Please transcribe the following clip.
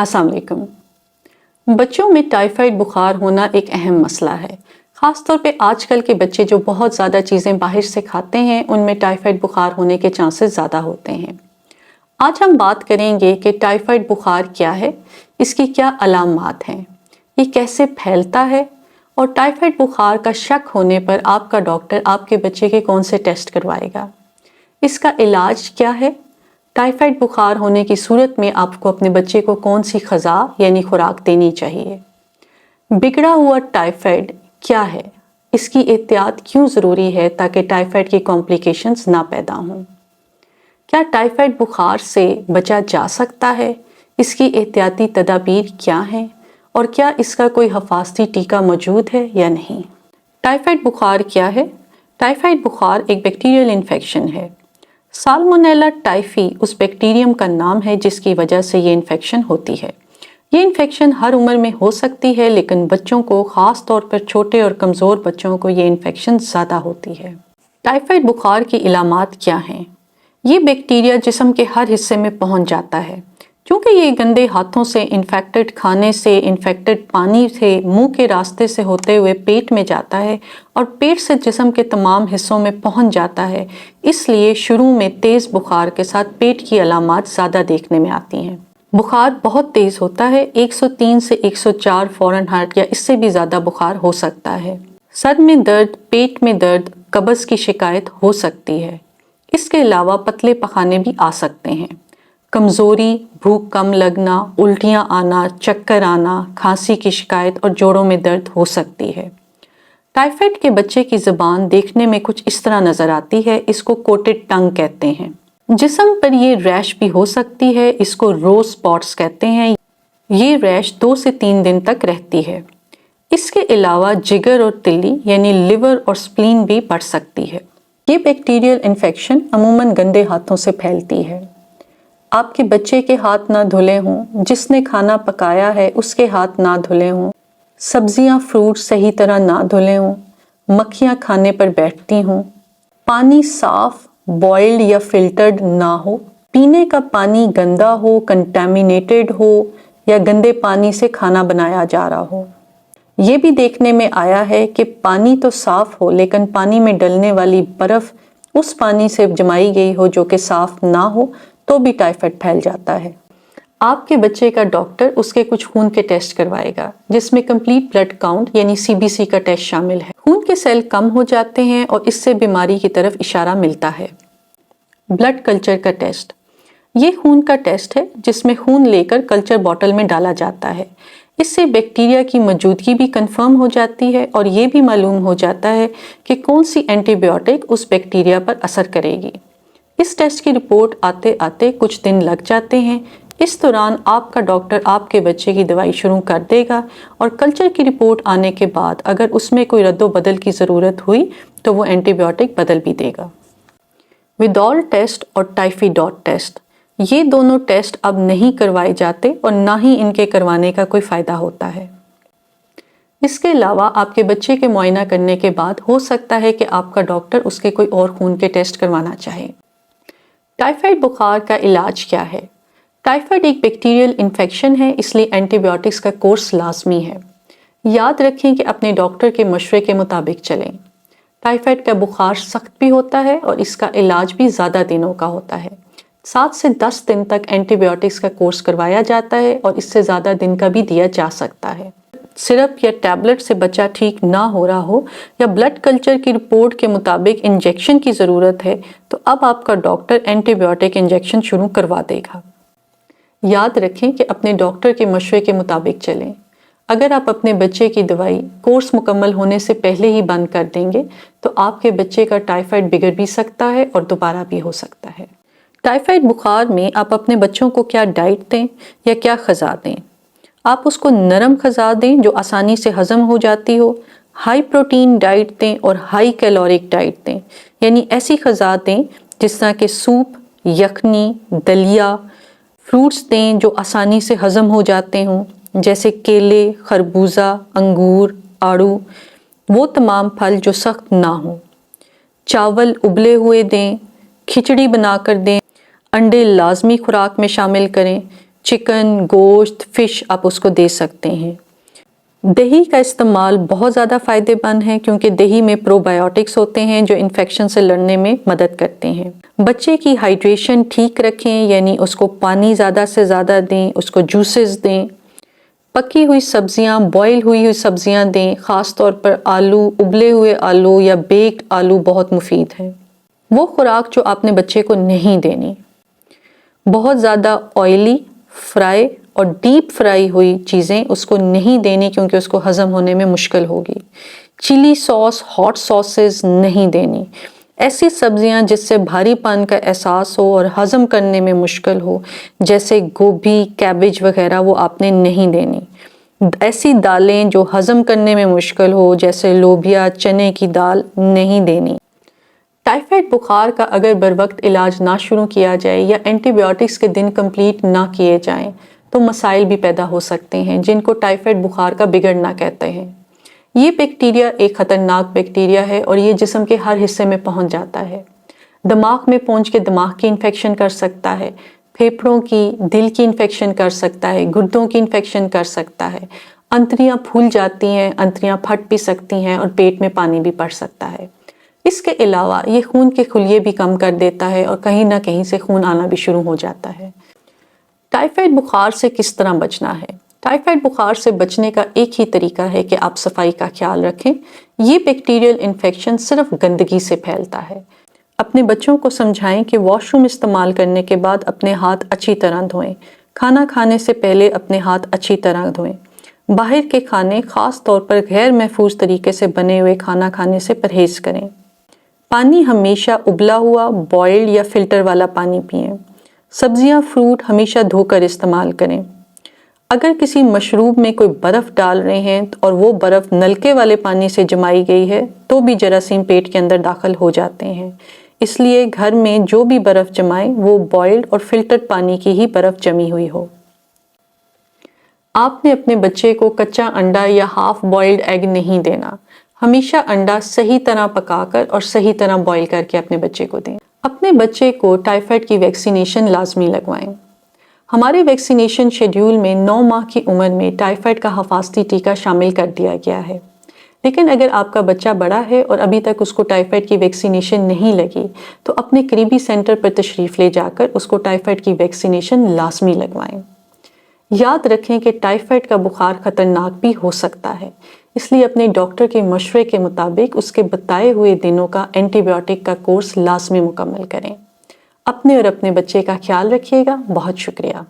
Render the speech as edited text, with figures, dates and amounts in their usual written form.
अस्सलाम वालेकुम। बच्चों में टाइफाइड बुखार होना एक अहम मसला है। ख़ास तौर पे आजकल के बच्चे जो बहुत ज़्यादा चीज़ें बाहर से खाते हैं उनमें टाइफाइड बुखार होने के चांसेस ज़्यादा होते हैं। आज हम बात करेंगे कि टाइफाइड बुखार क्या है, इसकी क्या अलामात हैं, ये कैसे फैलता है और टाइफाइड बुखार का शक होने पर आपका डॉक्टर आपके बच्चे के कौन से टेस्ट करवाएगा, इसका इलाज क्या है, टाइफाइड बुखार होने की सूरत में आपको अपने बच्चे को कौन सी ग़िज़ा यानी खुराक देनी चाहिए, बिगड़ा हुआ टाइफाइड क्या है, इसकी एहतियात क्यों ज़रूरी है ताकि टाइफाइड की कॉम्प्लिकेशंस ना पैदा हों, क्या टाइफाइड बुखार से बचा जा सकता है, इसकी एहतियाती तदाबीर क्या हैं और क्या इसका कोई हिफाजती टीका मौजूद है या नहीं। टाइफाइड बुखार क्या है? टाइफाइड बुखार एक बैक्टीरियल इन्फेक्शन है। साल्मोनेला टाइफी उस बैक्टीरियम का नाम है जिसकी वजह से ये इन्फेक्शन होती है। ये इन्फेक्शन हर उम्र में हो सकती है, लेकिन बच्चों को, ख़ास तौर पर छोटे और कमज़ोर बच्चों को ये इन्फेक्शन ज़्यादा होती है। टाइफाइड बुखार की इलामात क्या हैं? ये बैक्टीरिया जिस्म के हर हिस्से में पहुंच जाता है। क्योंकि ये गंदे हाथों से, इन्फेक्टेड खाने से, इन्फेक्टेड पानी से, मुंह के रास्ते से होते हुए पेट में जाता है और पेट से जिस्म के तमाम हिस्सों में पहुंच जाता है, इसलिए शुरू में तेज़ बुखार के साथ पेट की अलामात ज़्यादा देखने में आती हैं। बुखार बहुत तेज़ होता है, 103 से 104 फ़ारेनहाइट या इससे भी ज़्यादा बुखार हो सकता है। सर में दर्द, पेट में दर्द, कब्ज़ की शिकायत हो सकती है। इसके अलावा पतले पखाने भी आ सकते हैं। कमज़ोरी, भूख कम लगना, उल्टियाँ आना, चक्कर आना, खांसी की शिकायत और जोड़ों में दर्द हो सकती है। टाइफाइड के बच्चे की ज़ुबान देखने में कुछ इस तरह नज़र आती है, इसको कोटेड टंग कहते हैं। जिस्म पर ये रैश भी हो सकती है, इसको रोज स्पॉट्स कहते हैं। ये रैश 2 से 3 दिन तक रहती है। इसके अलावा जिगर और तिल्ली यानी लिवर और स्प्लीन भी बढ़ सकती है। ये बैक्टीरियल इन्फेक्शन अमूमन गंदे हाथों से फैलती है। आपके बच्चे के हाथ ना धुले हों, जिसने खाना पकाया है उसके हाथ ना धुले हों, सब्जियां फ्रूट सही तरह ना धुले हों, मक्खियां खाने पर बैठती हों, पानी साफ, बॉइल्ड या फिल्टर्ड ना हो, पीने का पानी गंदा हो, कंटामिनेटेड हो या गंदे पानी से खाना बनाया जा रहा हो। ये भी देखने में आया है कि पानी तो साफ हो लेकिन पानी में डलने वाली बर्फ़ उस पानी से जमाई गई हो जो कि साफ ना हो, तो भी टाइफाइड फैल जाता है। आपके बच्चे का डॉक्टर उसके कुछ खून के टेस्ट करवाएगा जिसमें कंप्लीट ब्लड काउंट यानी CBC का टेस्ट शामिल है। खून के सेल कम हो जाते हैं और इससे बीमारी की तरफ इशारा मिलता है। ब्लड कल्चर का टेस्ट, ये खून का टेस्ट है जिसमें खून लेकर कल्चर बॉटल में डाला जाता है। इससे बैक्टीरिया की मौजूदगी भी कंफर्म हो जाती है और ये भी मालूम हो जाता है कि कौन सी एंटीबायोटिक उस बैक्टीरिया पर असर करेगी। इस टेस्ट की रिपोर्ट आते आते कुछ दिन लग जाते हैं। इस दौरान आपका डॉक्टर आपके बच्चे की दवाई शुरू कर देगा और कल्चर की रिपोर्ट आने के बाद अगर उसमें कोई रद्दो बदल की ज़रूरत हुई तो वो एंटीबायोटिक बदल भी देगा। विदॉल टेस्ट और टाइफीडॉट टेस्ट, ये दोनों टेस्ट अब नहीं करवाए जाते और ना ही इनके करवाने का कोई फ़ायदा होता है। इसके अलावा आपके बच्चे के मुआयना करने के बाद हो सकता है कि आपका डॉक्टर उसके कोई और खून के टेस्ट करवाना चाहे। टाइफाइड बुखार का इलाज क्या है? टाइफाइड एक बैक्टीरियल इन्फेक्शन है, इसलिए एंटीबायोटिक्स का कोर्स लाजमी है। याद रखें कि अपने डॉक्टर के मशवरे के मुताबिक चलें। टाइफाइड का बुखार सख्त भी होता है और इसका इलाज भी ज़्यादा दिनों का होता है। 7 से 10 दिन तक एंटीबायोटिक्स का कोर्स करवाया जाता है और इससे ज़्यादा दिन का भी दिया जा सकता है। सिरप या टैबलेट से बच्चा ठीक ना हो रहा हो या ब्लड कल्चर की रिपोर्ट के मुताबिक इंजेक्शन की ज़रूरत है तो अब आपका डॉक्टर एंटीबायोटिक इंजेक्शन शुरू करवा देगा। याद रखें कि अपने डॉक्टर के मशवरे के मुताबिक चलें। अगर आप अपने बच्चे की दवाई कोर्स मुकम्मल होने से पहले ही बंद कर देंगे तो आपके बच्चे का टाइफाइड बिगड़ भी सकता है और दोबारा भी हो सकता है। टाइफाइड बुखार में आप अपने बच्चों को क्या डाइट दें या क्या ग़िज़ा दें? आप उसको नरम ग़िज़ा दें जो आसानी से हज़म हो जाती हो, हाई प्रोटीन डाइट दें और हाई कैलोरिक डाइट दें, यानी ऐसी ग़िज़ा दें जिस तरह के सूप, यखनी, दलिया, फ्रूट्स दें जो आसानी से हज़म हो जाते हों, जैसे केले, खरबूजा, अंगूर, आड़ू, वो तमाम फल जो सख्त ना हों। चावल उबले हुए दें, खिचड़ी बनाकर दें, अंडे लाजमी खुराक में शामिल करें, चिकन, गोश्त, फिश आप उसको दे सकते हैं। दही का इस्तेमाल बहुत ज़्यादा फ़ायदेमंद है क्योंकि दही में प्रोबायोटिक्स होते हैं जो इन्फेक्शन से लड़ने में मदद करते हैं। बच्चे की हाइड्रेशन ठीक रखें, यानी उसको पानी ज़्यादा से ज़्यादा दें, उसको जूसेस दें। पकी हुई सब्जियां, बॉयल हुई सब्जियां दें, ख़ास तौर पर आलू, उबले हुए आलू या बेक्ड आलू बहुत मुफीद हैं। वो खुराक जो आपने बच्चे को नहीं देनी, बहुत ज़्यादा ऑयली, फ्राई और डीप फ्राई हुई चीज़ें उसको नहीं देनी क्योंकि उसको हज़म होने में मुश्किल होगी। चिली सॉस, हॉट सॉसेस नहीं देनी। ऐसी सब्जियां जिससे भारीपन का एहसास हो और हज़म करने में मुश्किल हो, जैसे गोभी, कैबेज वगैरह, वो आपने नहीं देनी। ऐसी दालें जो हज़म करने में मुश्किल हो, जैसे लोबिया, चने की दाल, नहीं देनी। टाइफाइड बुखार का अगर बर वक्त इलाज ना शुरू किया जाए या एंटीबायोटिक्स के दिन कंप्लीट ना किए जाएं तो मसाइल भी पैदा हो सकते हैं, जिनको टाइफाइड बुखार का बिगड़ना कहते हैं। ये बैक्टीरिया एक खतरनाक बैक्टीरिया है और ये जिस्म के हर हिस्से में पहुंच जाता है। दिमाग में पहुंच के दिमाग की इन्फेक्शन कर सकता है, फेफड़ों की, दिल की इन्फेक्शन कर सकता है, गुर्दों की इन्फेक्शन कर सकता है, अंतड़ियां फूल जाती हैं, अंतड़ियां फट भी सकती हैं और पेट में पानी भी पड़ सकता है। इसके अलावा ये खून के खुलिये भी कम कर देता है और कहीं ना कहीं से खून आना भी शुरू हो जाता है। टाइफाइड बुखार से किस तरह बचना है? टाइफाइड बुखार से बचने का एक ही तरीका है कि आप सफाई का ख्याल रखें। ये बैक्टीरियल इन्फेक्शन सिर्फ गंदगी से फैलता है। अपने बच्चों को समझाएं कि वॉशरूम इस्तेमाल करने के बाद अपने हाथ अच्छी तरह धोएं। खाना खाने से पहले अपने हाथ अच्छी तरह धोएं। बाहर के खाने, खास तौर पर गैर महफूज तरीके से बने हुए खाना खाने से परहेज करें। पानी हमेशा उबला हुआ, बॉइल्ड या फिल्टर वाला पानी पिएं। सब्जियां, फ्रूट हमेशा धोकर इस्तेमाल करें। अगर किसी मशरूब में कोई बर्फ़ डाल रहे हैं और वो बर्फ़ नलके वाले पानी से जमाई गई है तो भी जरासीम पेट के अंदर दाखिल हो जाते हैं। इसलिए घर में जो भी बर्फ़ जमाएं वो बॉइल्ड और फिल्टर्ड पानी की ही बर्फ़ जमी हुई हो। आपने अपने बच्चे को कच्चा अंडा या हाफ बॉइल्ड एग नहीं देना। हमेशा अंडा सही तरह पकाकर और सही तरह बॉईल करके अपने बच्चे को दें। अपने बच्चे को टाइफाइड की वैक्सीनेशन लाजमी लगवाएं। हमारे वैक्सीनेशन शेड्यूल में 9 माह की उम्र में टाइफाइड का हिफाजती टीका शामिल कर दिया गया है। लेकिन अगर आपका बच्चा बड़ा है और अभी तक उसको टाइफाइड की वैक्सीनेशन नहीं लगी तो अपने करीबी सेंटर पर तशरीफ़ ले जाकर उसको टाइफाइड की वैक्सीनेशन लाजमी लगवाएं। याद रखें कि टाइफाइड का बुखार खतरनाक भी हो सकता है, इसलिए अपने डॉक्टर के मशवरे के मुताबिक उसके बताए हुए दिनों का एंटीबायोटिक का कोर्स लाजमी मुकम्मल करें। अपने और अपने बच्चे का ख्याल रखिएगा। बहुत शुक्रिया।